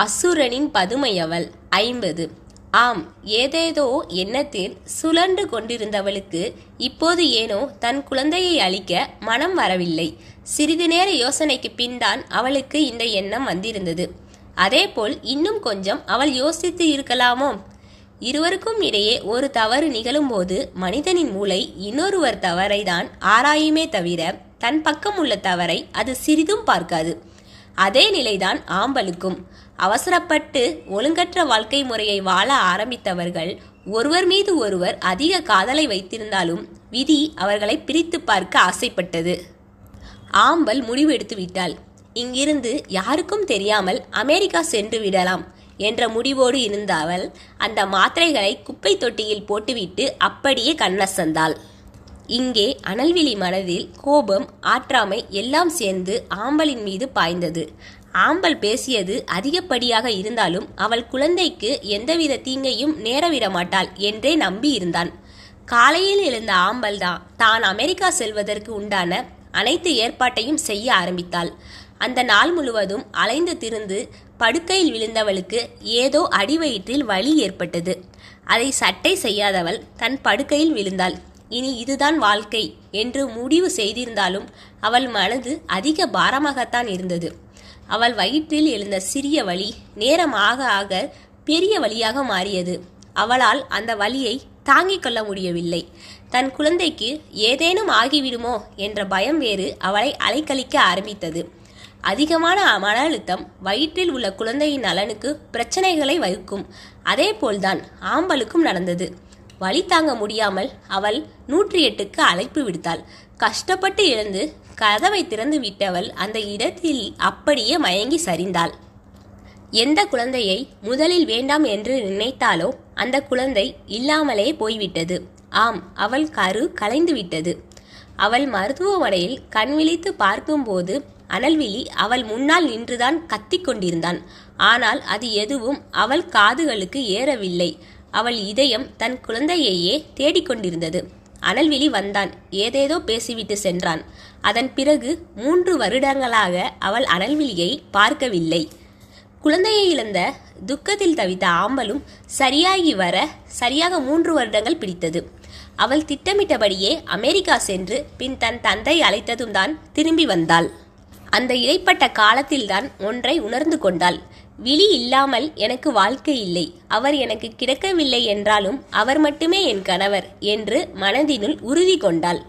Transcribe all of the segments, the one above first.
அசுரனின் பதுமையவள் 50. ஆம், ஏதேதோ எண்ணத்தில் சுழன்று கொண்டிருந்தவளுக்கு இப்போது ஏனோ தன் குழந்தையை அழிக்க மனம் வரவில்லை. சிறிது நேர யோசனைக்கு பின்தான் அவளுக்கு இந்த எண்ணம் வந்திருந்தது. அதேபோல் இன்னும் கொஞ்சம் அவள் யோசித்து இருக்கலாமோ? இருவருக்கும் இடையே ஒரு தவறு நிகழும்போது மனிதனின் மூளை இன்னொருவர் தவறை தான் ஆராயுமே தவிர தன் பக்கம் உள்ள தவறை அது சிறிதும் பார்க்காது. அதே நிலைதான் ஆம்பலுக்கும். அவசரப்பட்டு ஒழுங்கற்ற வாழ்க்கை முறையை வாழ ஆரம்பித்தவர்கள் ஒருவர் மீது ஒருவர் அதிக காதலை வைத்திருந்தாலும் விதி அவர்களை பிரித்து பார்க்க ஆசைப்பட்டது. ஆம்பல் முடிவு எடுத்து விட்டாள். இங்கிருந்து யாருக்கும் தெரியாமல் அமெரிக்கா சென்று விடலாம் என்ற முடிவோடு இருந்த அவள் அந்த மாத்திரைகளை குப்பை தொட்டியில் போட்டுவிட்டு அப்படியே கண்ணசந்தாள். இங்கே அனல்விழி மனதில் கோபம், ஆற்றாமை எல்லாம் சேர்ந்து ஆம்பலின் மீது பாய்ந்தது. ஆம்பல் பேசியது அதிகப்படியாக இருந்தாலும் அவள் குழந்தைக்கு எந்தவித தீங்கையும் நேரவிட மாட்டாள் என்றே நம்பி இருந்தான். காலையில் எழுந்த ஆம்பல் தான் அமெரிக்கா செல்வதற்கு உண்டான அனைத்து ஏற்பாட்டையும் செய்ய ஆரம்பித்தாள். அந்த நாள் முழுவதும் அலைந்து திரிந்து படுக்கையில் விழுந்தவளுக்கு ஏதோ அடிவயிற்றில் வலி ஏற்பட்டது. அதை சட்டை செய்யாதவள் தன் படுக்கையில் விழுந்தாள். இனி இதுதான் வாழ்க்கை என்று முடிவு செய்திருந்தாலும் அவள் மனது அதிக பாரமாகத்தான் இருந்தது. அவள் வயிற்றில் எழுந்த சிறிய வலி நேரம் ஆக ஆக பெரிய வலியாக மாறியது. அவளால் அந்த வலியை தாங்கிக் கொள்ள முடியவில்லை. தன் குழந்தைக்கு ஏதேனும் ஆகிவிடுமோ என்ற பயம் வேறு அவளை அலைக்கழிக்க ஆரம்பித்தது. அதிகமான மன அழுத்தம் வயிற்றில் உள்ள குழந்தையின் நலனுக்கு பிரச்சனைகளை வகுக்கும். அதே போல்தான் ஆம்பலுக்கும் நடந்தது. வலி தாங்க முடியாமல் அவள் 108க்கு அழைப்பு விடுத்தாள். கஷ்டப்பட்டு எழுந்து கதவை திறந்து விட்டவள் அந்த இடத்தில் அப்படியே மயங்கி சரிந்தாள். எந்த குழந்தையை முதலில் வேண்டாம் என்று நினைத்தாலோ அந்த குழந்தை இல்லாமலே போய்விட்டது. ஆம், அவள் கரு கலைந்து விட்டது. அவள் மருத்துவமனையில் கண் விழித்து பார்க்கும்போது அனல்விழி அவள் முன்னால் நின்றுதான் கத்திக் கொண்டிருந்தான். ஆனால் அது எதுவும் அவள் காதுகளுக்கு ஏறவில்லை. அவள் இதயம் தன் குழந்தையையே தேடிக்கொண்டிருந்தது. அனல்விழி வந்தான். ஏதேதோ பேசிவிட்டு சென்றான். அதன் பிறகு 3 வருடங்களாக அவள் அனல்விழியை பார்க்கவில்லை. குழந்தையை இழந்த துக்கத்தில் தவித்த ஆம்பலும் சரியாகி வர சரியாக 3 வருடங்கள் பிடித்தது. அவள் திட்டமிட்டபடியே அமெரிக்கா சென்று பின் தன் தந்தை அழைத்ததும் தான் திரும்பி வந்தாள். அந்த இடைப்பட்ட காலத்தில்தான் ஒன்றை உணர்ந்து கொண்டாள். விழி இல்லாமல் எனக்கு வாழ்க்கை இல்லை. அவர் எனக்கு கிடைக்கவில்லை என்றாலும் அவர் மட்டுமே என் கணவர் என்று மனதினுள் உறுதி கொண்டாள்.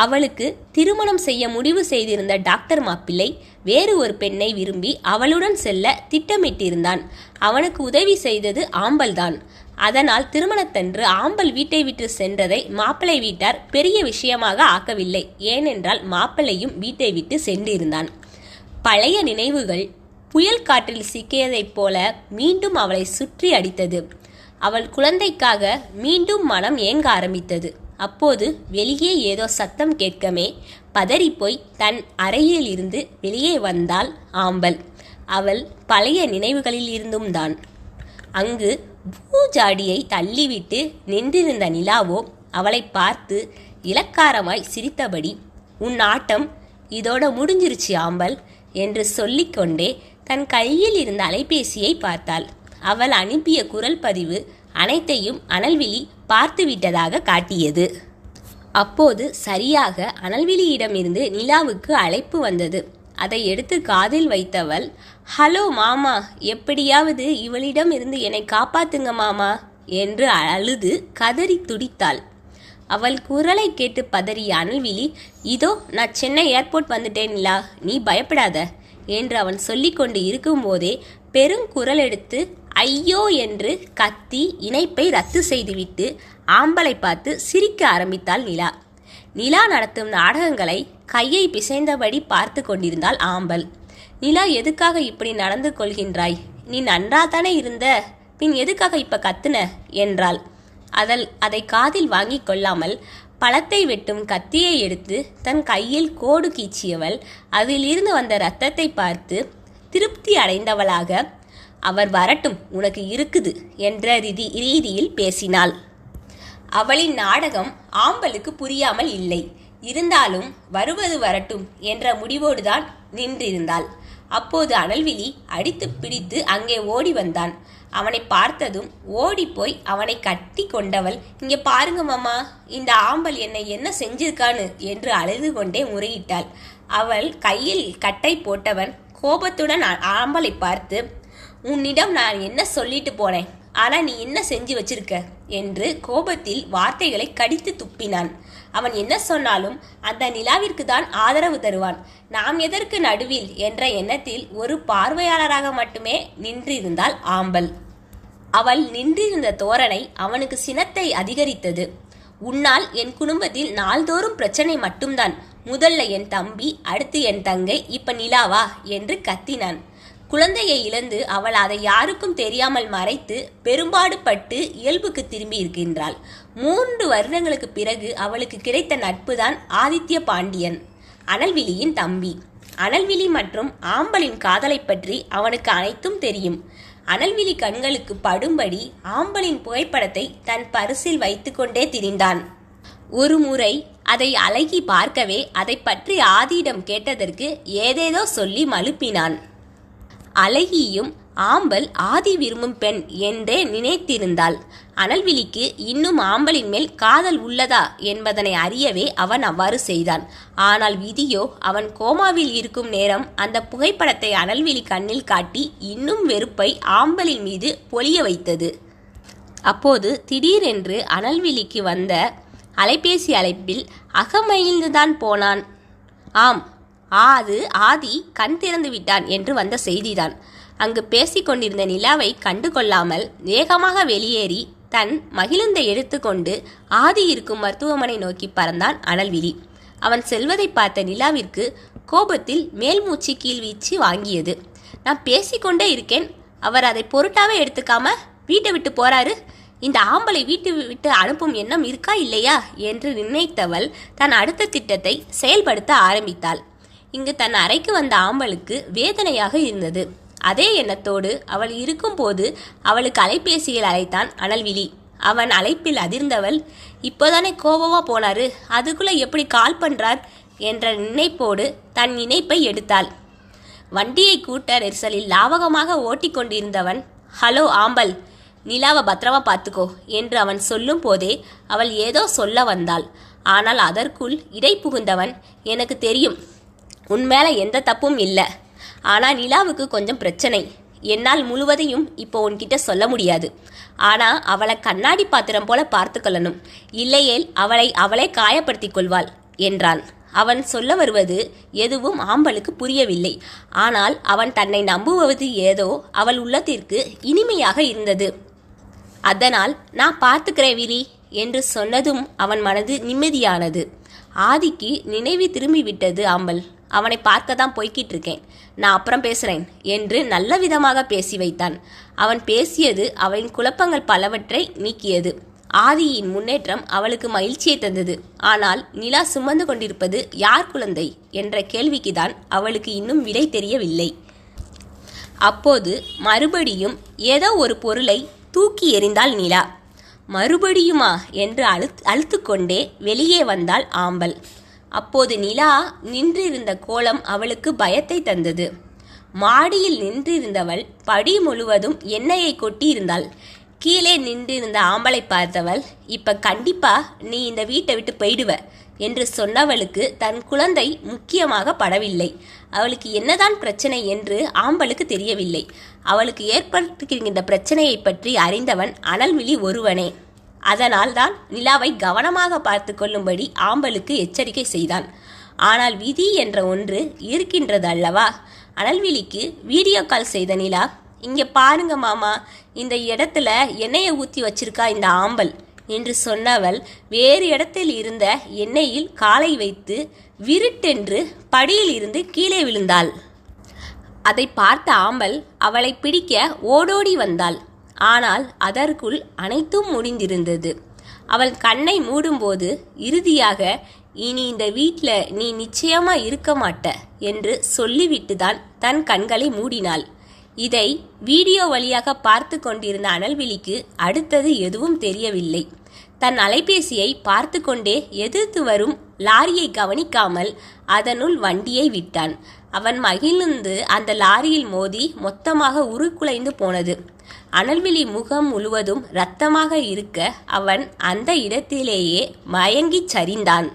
அவளுக்கு திருமணம் செய்ய முடிவு செய்திருந்த டாக்டர் மாப்பிள்ளை வேறு ஒரு பெண்ணை விரும்பி அவளுடன் செல்ல திட்டமிட்டிருந்தான். அவனுக்கு உதவி செய்தது ஆம்பல்தான். அதனால் திருமணத்தன்று ஆம்பல் வீட்டை விட்டு சென்றதை மாப்பிள்ளை வீட்டார் பெரிய விஷயமாக ஆக்கவில்லை. ஏனென்றால் மாப்பிள்ளையும் வீட்டை விட்டு சென்றிருந்தான். பழைய நினைவுகள் புயல் காற்றில் சிக்கியதைப் போல மீண்டும் அவளை சுற்றி அடித்தது. அவள் குழந்தைக்காக மீண்டும் மனம் ஏங்க ஆரம்பித்தது. அப்போது வெளியே ஏதோ சத்தம் கேட்கமே பதறிப்போய் தன் அறையில் இருந்து வெளியே வந்தாள் ஆம்பல். அவள் பழைய நினைவுகளில் இருந்தும் தான். அங்கு பூஜாடியை தள்ளிவிட்டு நின்றிருந்த நிலாவோ அவளை பார்த்து இலக்காரமாய் சிரித்தபடி, உன் ஆட்டம் இதோட முடிஞ்சிருச்சு ஆம்பல் என்று சொல்லிக்கொண்டே தன் கையில் இருந்த அலைபேசியை பார்த்தாள். அவள் அனுப்பிய குரல் பதிவு அனைத்தையும் அனல்விழி பார்த்துவிட்டதாக காட்டியது. அப்போது சரியாக அனல்விழியிடமிருந்து நிலாவுக்கு அழைப்பு வந்தது. அதை எடுத்து காதில் வைத்தவள், ஹலோ மாமா, எப்படியாவது இவளிடம் இருந்து என்னை காப்பாத்துங்க மாமா என்று அழுது கதறி துடித்தாள். அவள் குரலை கேட்டு பதறிய அனல்விழி, இதோ நான் சென்னை ஏர்போர்ட் வந்துட்டேன் நிலா, நீ பயப்படாத என்று அவன் சொல்லிக்கொண்டு இருக்கும்போதே பெருங்குரல் எடுத்து ஐயோ என்று கத்தி இணைப்பை ரத்து செய்துவிட்டு ஆம்பலை பார்த்து சிரிக்க ஆரம்பித்தாள் நிலா. நிலா நடத்தும் நாடகங்களை கையை பிசைந்தபடி பார்த்து கொண்டிருந்தாள் ஆம்பல். நிலா, எதுக்காக இப்படி நடந்து கொள்கின்றாய்? நீ நன்றாதானே இருந்த, பின் எதுக்காக இப்ப கத்துன என்றாள். அதை காதில் வாங்கி கொள்ளாமல் பழத்தை வெட்டும் கத்தியை எடுத்து தன் கையில் கோடு கீச்சியவள் அதிலிருந்து வந்த இரத்தத்தை பார்த்து திருப்தி அடைந்தவளாக, அவர் வரட்டும், உனக்கு இருக்குது என்ற ரீதியில் பேசினாள். அவளின் நாடகம் ஆம்பலுக்கு புரியாமல் இல்லை. இருந்தாலும் வருவது வரட்டும் என்ற முடிவோடுதான் நின்றிருந்தாள். அப்போது அனல்விழி அடித்து பிடித்து அங்கே ஓடி வந்தான். அவனை பார்த்ததும் ஓடிப்போய் அவனை கட்டி கொண்டவள், இங்கே பாருங்க மாமா, இந்த ஆம்பல் என்னை என்ன செஞ்சிருக்கான்னு என்று அழுது கொண்டே முறையிட்டாள். அவள் கையில் கட்டை போட்டவன் கோபத்துடன் ஆம்பலை பார்த்து, உன்னிடம் நான் என்ன சொல்லிட்டு போனேன், ஆனா நீ என்ன செஞ்சு வச்சிருக்க என்று கோபத்தில் வார்த்தைகளை கடித்து துப்பினான். அவன் என்ன சொன்னாலும் அந்த நிலாவிற்கு தான் ஆதரவு தருவான், நாம் எதற்கு நடுவில் என்ற எண்ணத்தில் ஒரு பார்வையாளராக மட்டுமே நின்றிருந்தாள் ஆம்பல். அவள் நின்றிருந்த தோரணை அவனுக்கு சினத்தை அதிகரித்தது. உன்னால் என் குடும்பத்தில் நாள்தோறும் பிரச்சனை மட்டும்தான், முதல்ல என் தம்பி, அடுத்து என் தங்கை, இப்ப நிலாவா என்று கத்தினான். குழந்தையை இழந்து அவள் அதை யாருக்கும் தெரியாமல் மறைத்து பெரும்பாடுபட்டு இயல்புக்கு திரும்பி இருக்கின்றாள். 3 வருடங்களுக்கு பிறகு அவளுக்கு கிடைத்த நட்புதான் ஆதித்ய பாண்டியன், அனல்விழியின் தம்பி. அனல்விழி மற்றும் ஆம்பலின் காதலை பற்றி அவனுக்கு அனைத்தும் தெரியும். அனல்விழி கண்களுக்கு படும்படி ஆம்பலின் புகைப்படத்தை தன் பரிசில் வைத்து கொண்டே திரிந்தான். ஒரு முறை அதை அழகி பார்க்கவே அதை பற்றி ஆதியிடம் கேட்டதற்கு ஏதேதோ சொல்லி மழுப்பினான். அழகியும் ஆம்பல் ஆதி விரும்பும் பெண் என்றே நினைத்திருந்தாள். அனல்விழிக்கு இன்னும் ஆம்பலின் மேல் காதல் உள்ளதா என்பதனை அறியவே அவன் அவ்வாறு செய்தான். ஆனால் விதியோ அவன் கோமாவில் இருக்கும் நேரம் அந்த புகைப்படத்தை அனல்விழி கண்ணில் காட்டி இன்னும் வெறுப்பை ஆம்பலின் மீது பொழிய வைத்தது. அப்போது திடீரென்று அனல்விழிக்கு வந்த அலைபேசி அழைப்பில் அகமகிழ்ந்துதான் போனான். ஆம், அது ஆதி கண் திறந்து விட்டான் என்று வந்த செய்திதான். அங்கு பேசிக்கொண்டிருந்த நிலாவை கண்டு கொள்ளாமல் வேகமாக வெளியேறி தன் மகிழுந்தை எடுத்துக்கொண்டு ஆதி இருக்கும் மருத்துவமனை நோக்கி பறந்தான் அனல்விழி. அவன் செல்வதை பார்த்த நிலாவிற்கு கோபத்தில் மேல்மூச்சு கீழ்வீச்சு வாங்கியது. நான் பேசிக்கொண்டே இருக்கேன், அவர் அதை பொருட்டாவே எடுத்துக்காம வீட்டை விட்டு போறாரு, இந்த ஆம்பளை வீட்டு விட்டு அனுப்பும் எண்ணம் இருக்கா இல்லையா என்று நினைத்தவள் தன் அடுத்த திட்டத்தை செயல்படுத்த ஆரம்பித்தாள். இங்கு தன் அறைக்கு வந்த ஆம்பலுக்கு வேதனையாக இருந்தது. அதே எண்ணத்தோடு அவள் இருக்கும் போது அவளுக்கு அலைபேசியில் அழைத்தான் அனல்விழி. அவன் அழைப்பில் அதிர்ந்தவள், இப்போதானே கோபமா போனாரு, அதுக்குள்ள எப்படி கால் பண்றார் என்ற நினைப்போடு தன் இணைப்பை எடுத்தாள். வண்டியை கூட்ட நெரிசலில் லாவகமாக ஓட்டி கொண்டிருந்தவன், ஹலோ ஆம்பல், நிலாவை பத்திரமா பார்த்துக்கோ என்று அவன் சொல்லும் போதே அவள் ஏதோ சொல்ல வந்தாள். ஆனால் அதற்குள் இடை புகுந்தவன், எனக்கு தெரியும், உன்மேல எந்த தப்பும் இல்லை, ஆனா நிலாவுக்கு கொஞ்சம் பிரச்சனை, என்னால் முழுவதையும் இப்போ உன்கிட்ட சொல்ல முடியாது, ஆனா அவளை கண்ணாடி பாத்திரம் போல பார்த்து கொள்ளணும், இல்லையேல் அவளை காயப்படுத்திக் கொள்வாள் என்றான். அவன் சொல்ல வருவது எதுவும் ஆம்பலுக்கு புரியவில்லை. ஆனால் அவன் தன்னை நம்புவது ஏதோ அவள் உள்ளத்திற்கு இனிமையாக இருந்தது. அதனால் நான் பார்த்துக்கிறேன் விரி என்று சொன்னதும் அவன் மனது நிம்மதியானது. ஆதிக்கு நினைவு திரும்பிவிட்டது ஆம்பல். அவனை பார்க்க தான் போய்கிட்டு இருக்கேன், நான் அப்புறம் பேசுறேன் என்று நல்ல விதமாக பேசி வைத்தான். அவன் பேசியது அவளின் குழப்பங்கள் பலவற்றை நீக்கியது. ஆதியின் முன்னேற்றம் அவளுக்கு மகிழ்ச்சியை தந்தது. ஆனால் நிலா சுமந்து கொண்டிருப்பது யார் குழந்தை என்ற கேள்விக்குதான் அவளுக்கு இன்னும் விடை தெரியவில்லை. அப்போது மறுபடியும் ஏதோ ஒரு பொருளை தூக்கி எறிந்தாள் நிலா. மறுபடியுமா என்று அழுத்து கொண்டே வெளியே வந்தாள் ஆம்பல். அப்போது நிலா நின்றிருந்த கோலம் அவளுக்கு பயத்தை தந்தது. மாடியில் நின்றிருந்தவள் படி முழுவதும் எண்ணெயை கொட்டியிருந்தாள். கீழே நின்றிருந்த ஆம்பலை பார்த்தவள், இப்ப கண்டிப்பா நீ இந்த வீட்டை விட்டு போயிடுவ என்று சொன்னவளுக்கு தன் குழந்தை முக்கியமாக படவில்லை. அவளுக்கு என்னதான் பிரச்சனை என்று ஆம்பலுக்கு தெரியவில்லை. அவளுக்கு ஏற்பட்டிருக்கின்ற பிரச்சனையை பற்றி அறிந்தவன் அனல்விழி ஒருவனே. அதனால் தான் நிலாவை கவனமாக பார்த்து கொள்ளும்படி ஆம்பலுக்கு எச்சரிக்கை செய்தான். ஆனால் விதி என்ற ஒன்று இருக்கின்றது அல்லவா? அனல்விழிக்கு வீடியோ கால் செய்த நிலா, இங்கே பாருங்க மாமா, இந்த இடத்துல எண்ணெயை ஊற்றி வச்சிருக்கா இந்த ஆம்பல் என்று சொன்னவள் வேறு இடத்தில் இருந்த எண்ணெயில் காலை வைத்து விருட்டென்று படியில் இருந்து கீழே விழுந்தாள். அதை பார்த்த ஆம்பல் அவளை பிடிக்க ஓடோடி வந்தாள். ஆனால் அதற்குள் அனைத்தும் முடிந்திருந்தது. அவள் கண்ணை மூடும்போது இறுதியாக, இனி இந்த வீட்டில் நீ நிச்சயமா இருக்க மாட்ட என்று சொல்லிவிட்டுதான் தன் கண்களை மூடினாள். இதை வீடியோ வழியாக பார்த்து கொண்டிருந்த அனல்விழிக்கு அடுத்தது எதுவும் தெரியவில்லை. தன் அலைபேசியை பார்த்து கொண்டே எதிர்த்து வரும் லாரியை கவனிக்காமல் அதனுள் வண்டியை விட்டான். அவன் மகிழ்ந்து அந்த லாரியில் மோதி மொத்தமாக உருக்குலைந்து போனது. அனல்விழி முகம் முழுவதும் இரத்தமாக இருக்க அவன் அந்த இடத்திலேயே மயங்கிச் சரிந்தான்.